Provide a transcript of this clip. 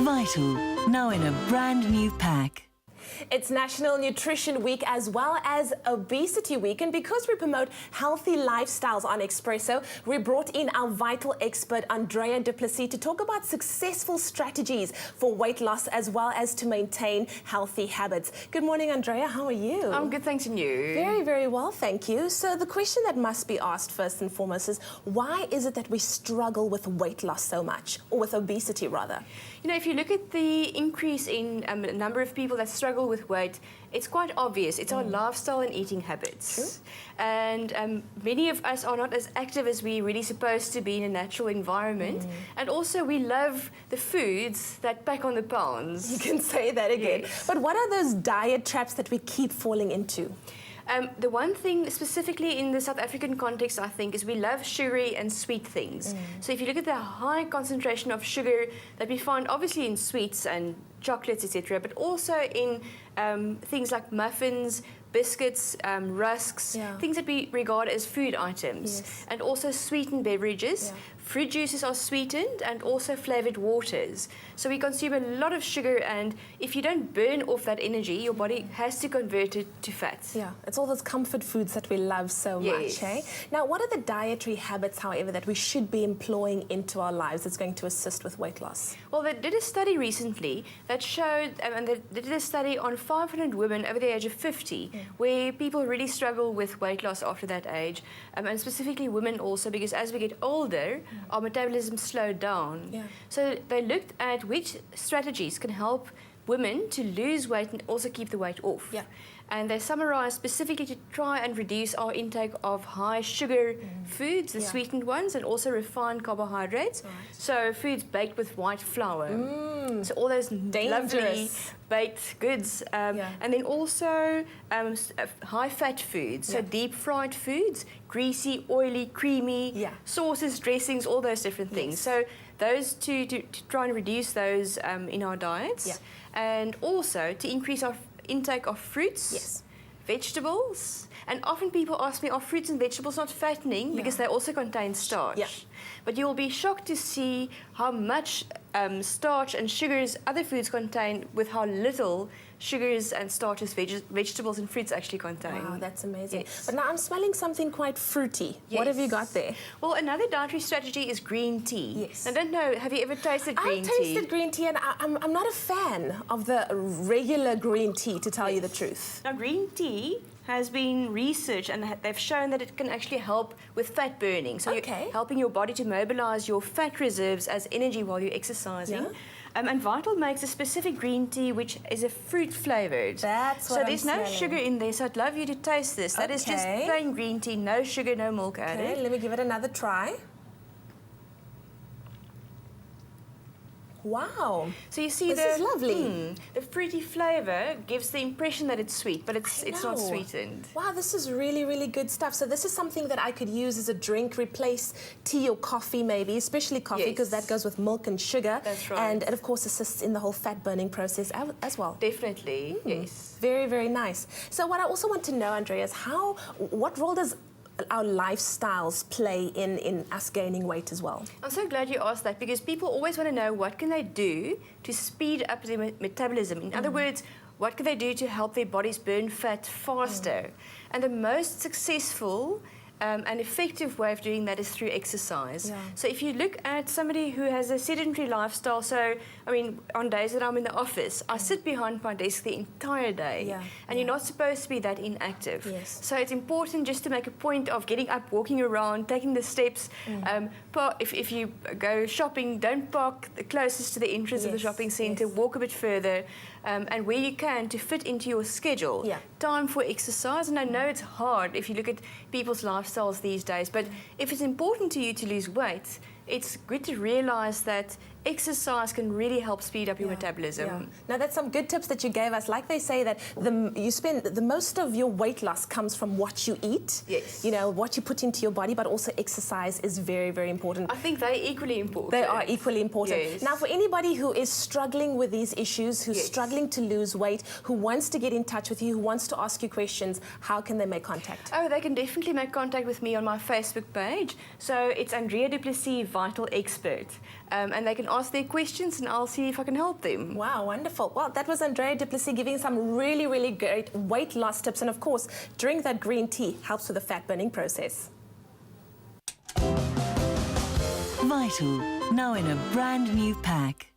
Vital, now in a brand new pack. It's National Nutrition Week as well as Obesity Week, and because we promote healthy lifestyles on Expresso, we brought in our vital expert Andrea Du Plessis to talk about successful strategies for weight loss as well as to maintain healthy habits. Good morning, Andrea. How are you? I'm good, thanks, and you? Very, very well, thank you. So the question that must be asked first and foremost is, why is it that we struggle with weight loss so much, or with obesity rather? You know, if you look at the increase in the number of people that struggle with weight, it's quite obvious. It's our lifestyle and eating habits. True. And many of us are not as active as we really supposed to be in a natural environment. And also we love the foods that pack on the pounds. You can say that again. Yes. But what are those diet traps that we keep falling into? The one thing specifically in the South African context, I think, is we love sugary and sweet things. So if you look at the high concentration of sugar that we find obviously in sweets and chocolates, etc., but also in things like muffins, biscuits, rusks, things that we regard as food items, and also sweetened beverages. Fruit juices are sweetened and also flavoured waters. So we consume a lot of sugar, and if you don't burn off that energy, your body has to convert it to fat. Yeah, it's all those comfort foods that we love so much, eh? Now, what are the dietary habits, however, that we should be employing into our lives that's going to assist with weight loss? Well, they did a study recently that showed, and they did a study on 500 women over the age of 50, where people really struggle with weight loss after that age, and specifically women also, because as we get older, our metabolism slowed down. So they looked at which strategies can help women to lose weight and also keep the weight off. And they summarized specifically to try and reduce our intake of high sugar foods, the sweetened ones, and also refined carbohydrates. So foods baked with white flour. So all those lovely baked goods. And then also high fat foods, so deep fried foods, greasy, oily, creamy, sauces, dressings, all those different things. So those to try and reduce those in our diets. And also to increase our intake of fruits, vegetables, and often people ask me, are fruits and vegetables not fattening? Because they also contain starch. But you'll be shocked to see how much starch and sugars other foods contain with how little sugars and starches vegetables and fruits actually contain. Wow, that's amazing. But now I'm smelling something quite fruity. What have you got there? Well, another dietary strategy is green tea. I don't know, have you ever tasted green tea? I've tasted green tea, and I'm not a fan of the regular green tea, to tell you the truth. Now, green tea has been researched, and they've shown that it can actually help with fat burning. So you're helping your body to mobilize your fat reserves as energy while you're exercising. And Vital makes a specific green tea which is a fruit flavoured. That's what So there's no sugar in there, so I'd love you to taste this. That is just plain green tea, no sugar, no milk added. Okay, let me give it another try. Wow. So you see, this is lovely. The fruity flavour gives the impression that it's sweet, but it's not sweetened. Wow, this is really, really good stuff. So this is something that I could use as a drink, replace tea or coffee maybe, especially coffee, because that goes with milk and sugar. That's right. And it, of course, assists in the whole fat burning process as well. Definitely, yes. Very, very nice. So what I also want to know, Andrea, is what role does our lifestyles play in us gaining weight as well? I'm so glad you asked that, because people always want to know what can they do to speed up their metabolism. In other words, what can they do to help their bodies burn fat faster? And the most successful and effective way of doing that is through exercise. So if you look at somebody who has a sedentary lifestyle, so I mean, on days that I'm in the office, I sit behind my desk the entire day, and you're not supposed to be that inactive. So it's important just to make a point of getting up, walking around, taking the steps. If you go shopping, don't park the closest to the entrance of the shopping centre, walk a bit further, and where you can to fit into your schedule. Time for exercise, and I know it's hard if you look at people's lifestyles these days, but if it's important to you to lose weight, it's good to realize that exercise can really help speed up your metabolism. Now, that's some good tips that you gave us. Like they say that the most of your weight loss comes from what you eat. You know, what you put into your body, but also exercise is very, very important. I think they're equally important. They are equally important. Now, for anybody who is struggling with these issues, who's struggling to lose weight, who wants to get in touch with you, who wants to ask you questions, how can they make contact? Oh, they can definitely make contact with me on my Facebook page. So it's Andrea Du Plessis, Vital Expert. And they can ask their questions, and I'll see if I can help them. Wow, wonderful. Well, that was Andrea du Plessis giving some really, really great weight loss tips. And of course, drink that green tea, helps with the fat burning process. Vital, now in a brand new pack.